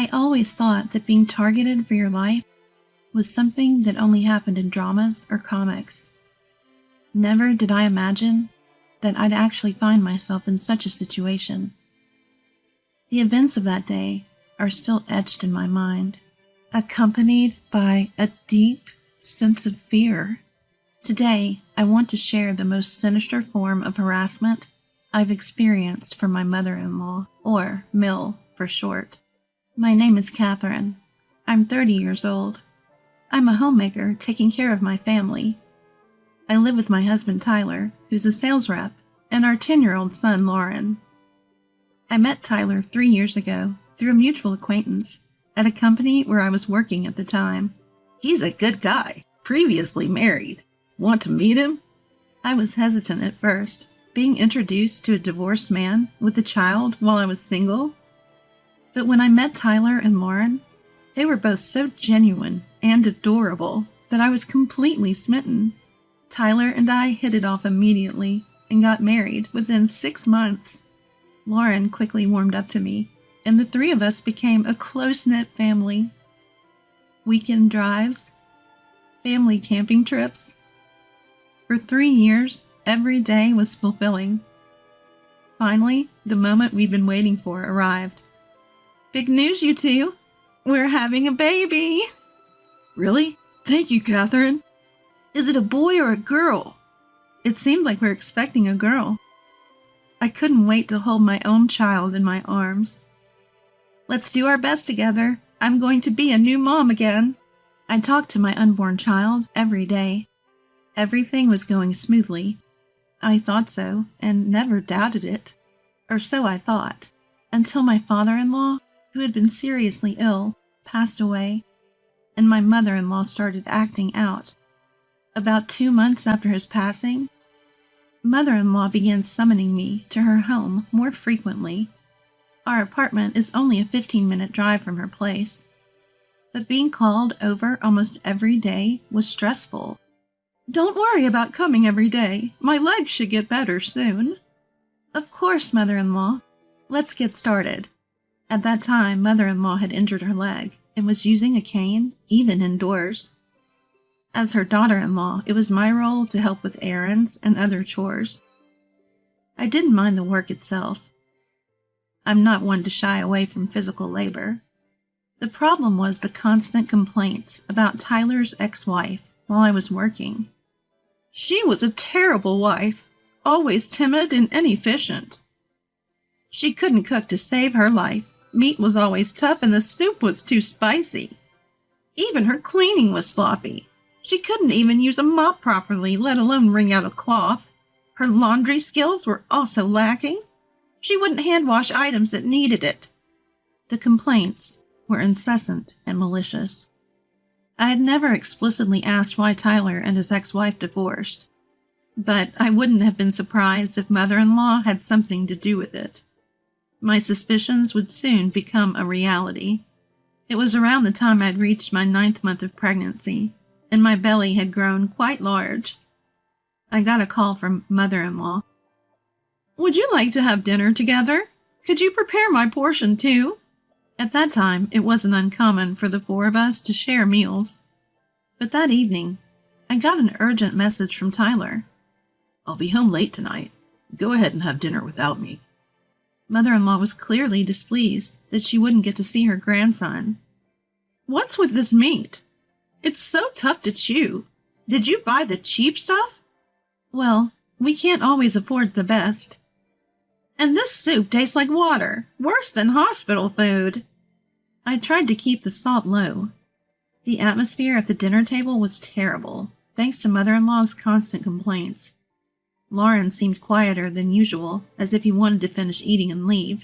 I always thought that being targeted for your life was something that only happened in dramas or comics. Never did I imagine that I'd actually find myself in such a situation. The events of that day are still etched in my mind, accompanied by a deep sense of fear. Today, I want to share the most sinister form of harassment I've experienced from my mother-in-law, or Mill for short. My name is Catherine. I'm 30 years old. I'm a homemaker taking care of my family. I live with my husband Tyler, who's a sales rep, and our 10-year-old son Lauren. I met Tyler 3 years ago through a mutual acquaintance at a company where I was working at the time. He's a good guy, previously married. Want to meet him? I was hesitant at first, being introduced to a divorced man with a child while I was single. But when I met Tyler and Lauren, they were both so genuine and adorable that I was completely smitten. Tyler and I hit it off immediately and got married within 6 months. Lauren quickly warmed up to me, and the three of us became a close-knit family. Weekend drives, family camping trips. For 3 years, every day was fulfilling. Finally, the moment we'd been waiting for arrived. Big news, you two! We're having a baby! Really? Thank you, Catherine. Is it a boy or a girl? It seemed like we're expecting a girl. I couldn't wait to hold my own child in my arms. Let's do our best together. I'm going to be a new mom again. I talked to my unborn child every day. Everything was going smoothly. I thought so, and never doubted it. Or so I thought, until my father-in-law, who had been seriously ill, passed away, and my mother-in-law started acting out. About 2 months after his passing, mother-in-law began summoning me to her home more frequently. Our apartment is only a 15-minute drive from her place, but being called over almost every day was stressful. Don't worry about coming every day. My legs should get better soon. Of course, mother-in-law. Let's get started. At that time, mother-in-law had injured her leg and was using a cane, even indoors. As her daughter-in-law, it was my role to help with errands and other chores. I didn't mind the work itself. I'm not one to shy away from physical labor. The problem was the constant complaints about Tyler's ex-wife while I was working. She was a terrible wife, always timid and inefficient. She couldn't cook to save her life. Meat was always tough and the soup was too spicy. Even her cleaning was sloppy. She couldn't even use a mop properly, let alone wring out a cloth. Her laundry skills were also lacking. She wouldn't hand wash items that needed it. The complaints were incessant and malicious. I had never explicitly asked why Tyler and his ex-wife divorced, but I wouldn't have been surprised if mother-in-law had something to do with it. My suspicions would soon become a reality. It was around the time I'd reached my 9th month of pregnancy, and my belly had grown quite large. I got a call from mother-in-law. Would you like to have dinner together? Could you prepare my portion too? At that time, it wasn't uncommon for the 4 of us to share meals. But that evening, I got an urgent message from Tyler. I'll be home late tonight. Go ahead and have dinner without me. Mother-in-law was clearly displeased that she wouldn't get to see her grandson. What's with this meat? It's so tough to chew. Did you buy the cheap stuff? Well, we can't always afford the best. And this soup tastes like water, worse than hospital food. I tried to keep the salt low. The atmosphere at the dinner table was terrible, thanks to mother-in-law's constant complaints. Lauren seemed quieter than usual, as if he wanted to finish eating and leave.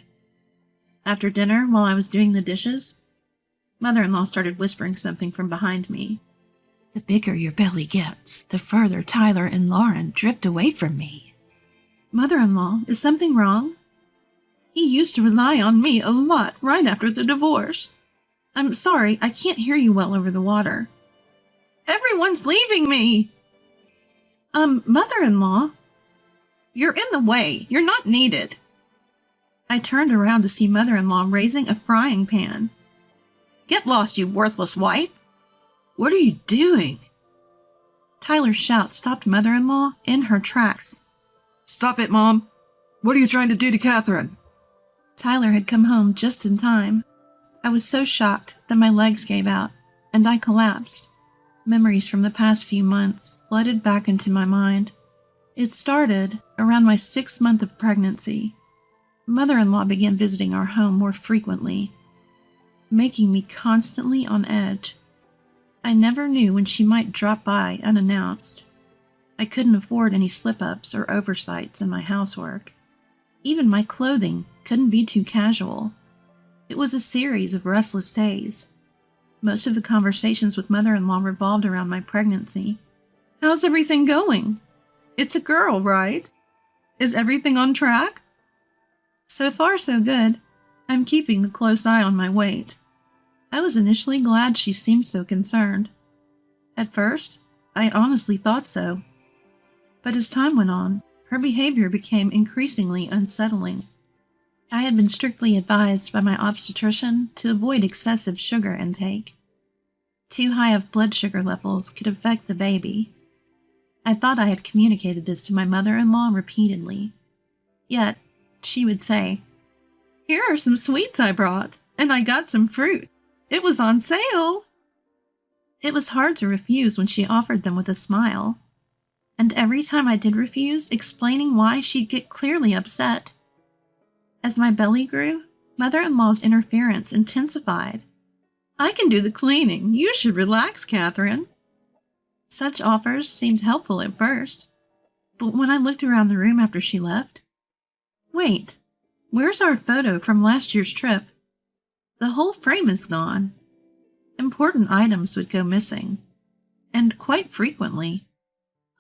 After dinner, while I was doing the dishes, mother-in-law started whispering something from behind me. The bigger your belly gets, the further Tyler and Lauren drift away from me. Mother-in-law, is something wrong? He used to rely on me a lot right after the divorce. I'm sorry, I can't hear you well over the water. Everyone's leaving me! Mother-in-law? You're in the way. You're not needed. I turned around to see mother-in-law raising a frying pan. Get lost, you worthless wife! What are you doing? Tyler's shout stopped mother-in-law in her tracks. Stop it, Mom! What are you trying to do to Catherine? Tyler had come home just in time. I was so shocked that my legs gave out, and I collapsed. Memories from the past few months flooded back into my mind. It started around my 6th month of pregnancy. Mother-in-law began visiting our home more frequently, making me constantly on edge. I never knew when she might drop by unannounced. I couldn't afford any slip-ups or oversights in my housework. Even my clothing couldn't be too casual. It was a series of restless days. Most of the conversations with mother-in-law revolved around my pregnancy. How's everything going? It's a girl, right? Is everything on track? So far, so good. I'm keeping a close eye on my weight. I was initially glad she seemed so concerned. At first, I honestly thought so. But as time went on, her behavior became increasingly unsettling. I had been strictly advised by my obstetrician to avoid excessive sugar intake. Too high of blood sugar levels could affect the baby. I thought I had communicated this to my mother-in-law repeatedly. Yet, she would say, "Here are some sweets I brought, and I got some fruit. It was on sale." It was hard to refuse when she offered them with a smile. And every time I did refuse, explaining why, she'd get clearly upset. As my belly grew, mother-in-law's interference intensified. "I can do the cleaning. You should relax, Catherine." Such offers seemed helpful at first, but when I looked around the room after she left, wait, where's our photo from last year's trip? The whole frame is gone. Important items would go missing, and quite frequently.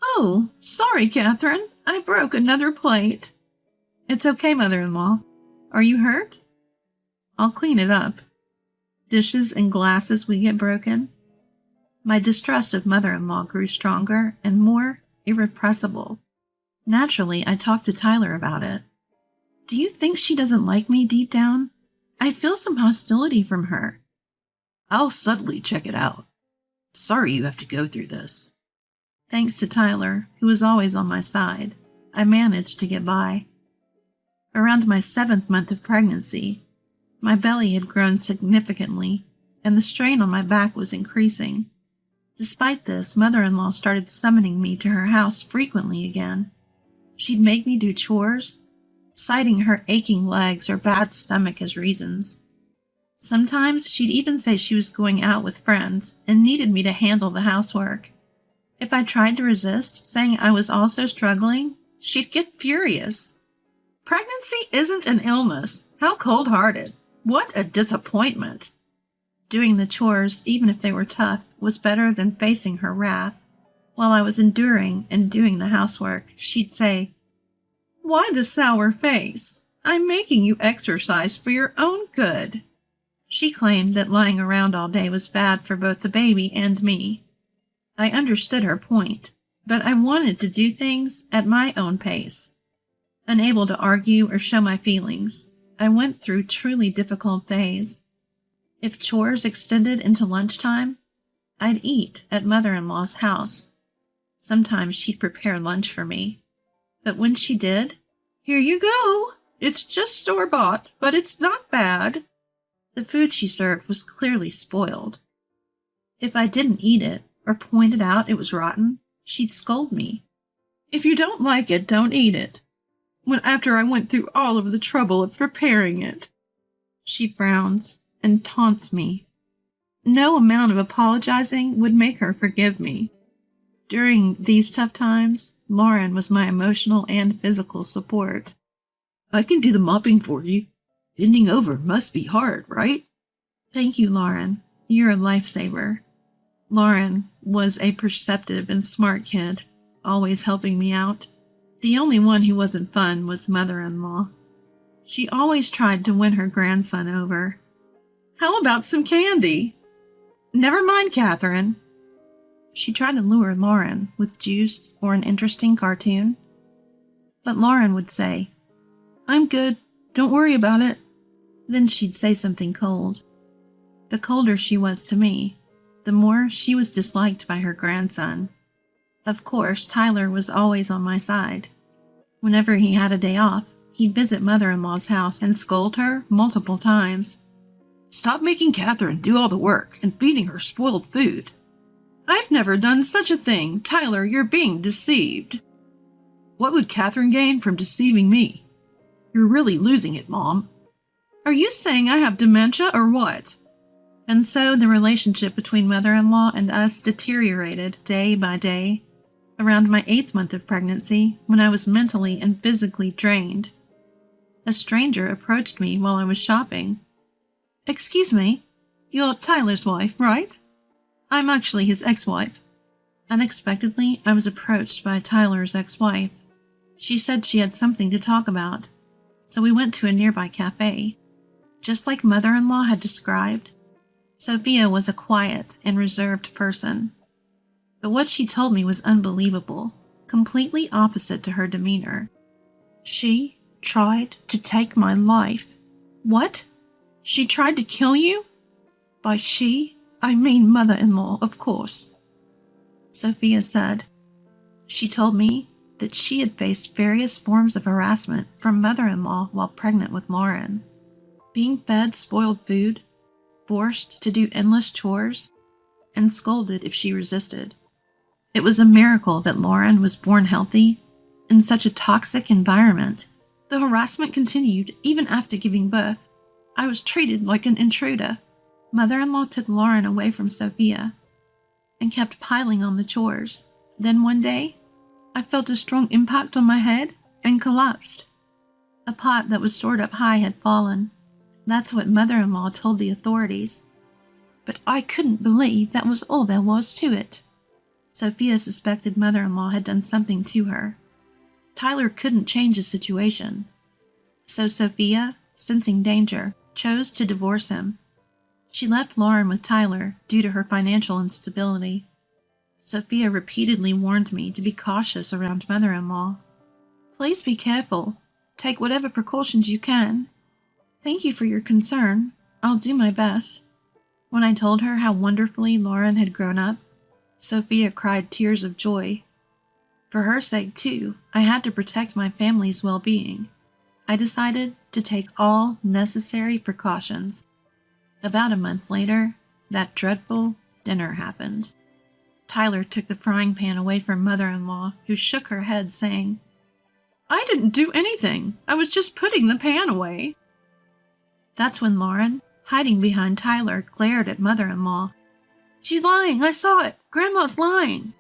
"Oh, sorry, Catherine. I broke another plate." "It's okay, mother-in-law. Are you hurt?" "I'll clean it up." Dishes and glasses would get broken. My distrust of mother-in-law grew stronger and more irrepressible. Naturally, I talked to Tyler about it. "Do you think she doesn't like me deep down? I feel some hostility from her." "I'll subtly check it out. Sorry you have to go through this." Thanks to Tyler, who was always on my side, I managed to get by. Around my 7th month of pregnancy, my belly had grown significantly, and the strain on my back was increasing. Despite this, mother-in-law started summoning me to her house frequently again. She'd make me do chores, citing her aching legs or bad stomach as reasons. Sometimes she'd even say she was going out with friends and needed me to handle the housework. If I tried to resist, saying I was also struggling, she'd get furious. Pregnancy isn't an illness. How cold-hearted. What a disappointment. Doing the chores, even if they were tough, was better than facing her wrath. While I was enduring and doing the housework, she'd say, "Why the sour face? I'm making you exercise for your own good." She claimed that lying around all day was bad for both the baby and me. I understood her point, but I wanted to do things at my own pace. Unable to argue or show my feelings, I went through truly difficult days. If chores extended into lunchtime, I'd eat at mother-in-law's house. Sometimes she'd prepare lunch for me, but when she did, "Here you go. It's just store-bought, but it's not bad." The food she served was clearly spoiled. If I didn't eat it or pointed out it was rotten, she'd scold me. "If you don't like it, don't eat it. When after I went through all of the trouble of preparing it." She frowns and taunts me. No amount of apologizing would make her forgive me. During these tough times, Lauren was my emotional and physical support. "I can do the mopping for you. Bending over must be hard, right?" "Thank you, Lauren. You're a lifesaver." Lauren was a perceptive and smart kid, always helping me out. The only one who wasn't fun was mother-in-law. She always tried to win her grandson over. "How about some candy?" "Never mind, Catherine." She tried to lure Lauren with juice or an interesting cartoon. But Lauren would say, "I'm good. Don't worry about it." Then she'd say something cold. The colder she was to me, the more she was disliked by her grandson. Of course, Tyler was always on my side. Whenever he had a day off, he'd visit mother-in-law's house and scold her multiple times. "Stop making Catherine do all the work and feeding her spoiled food." "I've never done such a thing. Tyler, you're being deceived." "What would Catherine gain from deceiving me? You're really losing it, Mom." "Are you saying I have dementia or what?" And so the relationship between mother-in-law and us deteriorated day by day. Around my 8th month of pregnancy, when I was mentally and physically drained, a stranger approached me while I was shopping. "Excuse me, you're Tyler's wife, right?" "I'm actually his ex-wife." Unexpectedly, I was approached by Tyler's ex-wife. She said she had something to talk about, so we went to a nearby cafe. Just like mother-in-law had described, Sophia was a quiet and reserved person. But what she told me was unbelievable, completely opposite to her demeanor. "She tried to take my life." "What? She tried to kill you?" "By she, I mean mother-in-law, of course," Sophia said. She told me that she had faced various forms of harassment from mother-in-law while pregnant with Lauren. Being fed spoiled food, forced to do endless chores, and scolded if she resisted. It was a miracle that Lauren was born healthy in such a toxic environment. The harassment continued even after giving birth. I was treated like an intruder. Mother-in-law took Lauren away from Sophia and kept piling on the chores. Then one day, I felt a strong impact on my head and collapsed. A pot that was stored up high had fallen. That's what mother-in-law told the authorities. But I couldn't believe that was all there was to it. Sophia suspected mother-in-law had done something to her. Tyler couldn't change the situation. So Sophia, sensing danger, chose to divorce him. She left Lauren with Tyler due to her financial instability. Sophia repeatedly warned me to be cautious around mother-in-law. "Please be careful. Take whatever precautions you can." "Thank you for your concern. I'll do my best." When I told her how wonderfully Lauren had grown up, Sophia cried tears of joy. For her sake, too, I had to protect my family's well-being. I decided to take all necessary precautions. About a month later, that dreadful dinner happened. Tyler took the frying pan away from mother-in-law, who shook her head, saying, "I didn't do anything. I was just putting the pan away." That's when Lauren, hiding behind Tyler, glared at mother-in-law. "She's lying. I saw it. Grandma's lying."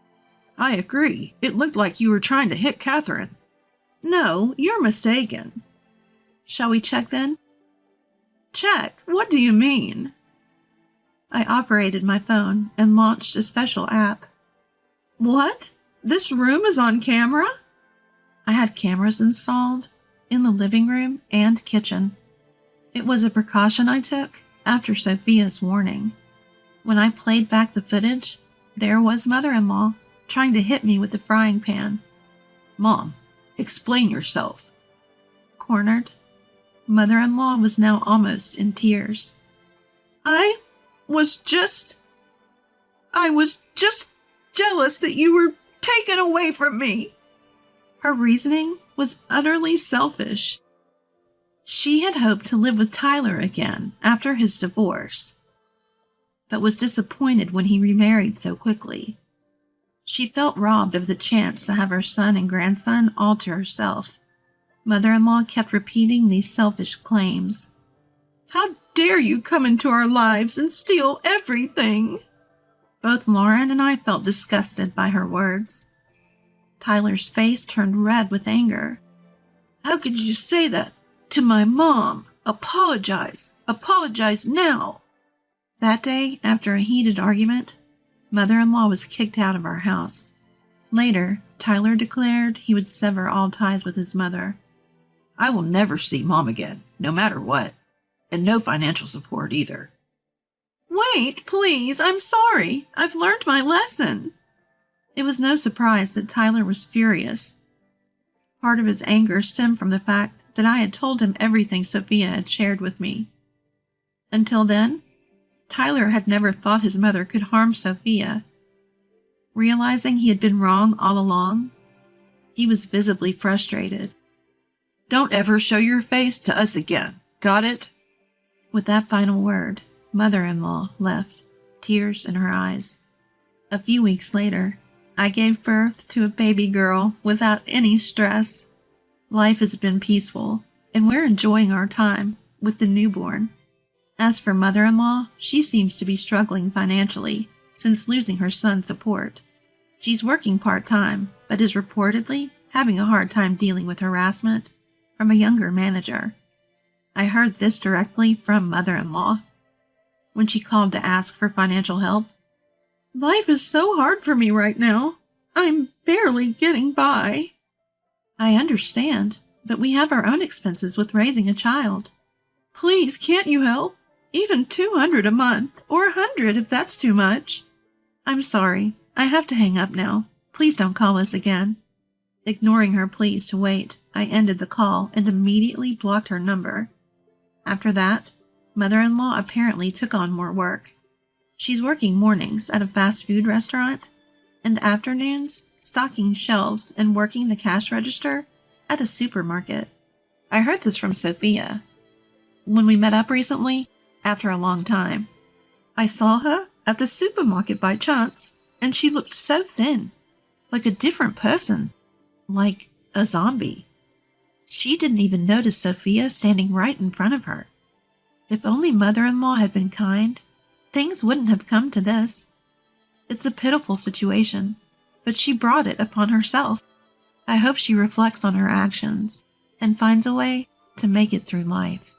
"I agree. It looked like you were trying to hit Catherine." "No, you're mistaken." "Shall we check then?" "Check? What do you mean?" I operated my phone and launched a special app. "What? This room is on camera?" I had cameras installed in the living room and kitchen. It was a precaution I took after Sophia's warning. When I played back the footage, there was mother-in-law trying to hit me with the frying pan. "Mom, explain yourself." Cornered, mother-in-law was now almost in tears. I was just jealous that you were taken away from me." Her reasoning was utterly selfish. She had hoped to live with Tyler again after his divorce, but was disappointed when he remarried so quickly. She felt robbed of the chance to have her son and grandson all to herself. Mother-in-law kept repeating these selfish claims. "How dare you come into our lives and steal everything?" Both Lauren and I felt disgusted by her words. Tyler's face turned red with anger. "How could you say that to my mom? Apologize. Apologize now." That day, after a heated argument, mother-in-law was kicked out of our house. Later, Tyler declared he would sever all ties with his mother. "I will never see Mom again, no matter what. And no financial support either." "Wait, please, I'm sorry. I've learned my lesson." It was no surprise that Tyler was furious. Part of his anger stemmed from the fact that I had told him everything Sophia had shared with me. Until then, Tyler had never thought his mother could harm Sophia. Realizing he had been wrong all along, he was visibly frustrated. Don't ever show your face to us again. Got it? With that final word, mother-in-law left, tears in her eyes. A few weeks later, I gave birth to a baby girl without any stress. Life has been peaceful, and we're enjoying our time with the newborn. As for mother-in-law, she seems to be struggling financially since losing her son's support. She's working part-time, but is reportedly having a hard time dealing with harassment from a younger manager. I heard this directly from mother-in-law when she called to ask for financial help. Life is so hard for me right now. I'm barely getting by. I understand, but we have our own expenses with raising a child. Please, can't you help? Even $200 a month, or $100 if that's too much. I'm sorry. I have to hang up now. Please don't call us again. Ignoring her pleas to wait, I ended the call and immediately blocked her number. After that, mother-in-law apparently took on more work. She's working mornings at a fast food restaurant and afternoons stocking shelves and working the cash register at a supermarket. I heard this from Sophia when we met up recently after a long time. I saw her at the supermarket by chance, and she looked so thin, like a different person, like a zombie. She didn't even notice Sophia standing right in front of her. If only mother-in-law had been kind, things wouldn't have come to this. It's a pitiful situation, but she brought it upon herself. I hope she reflects on her actions and finds a way to make it through life.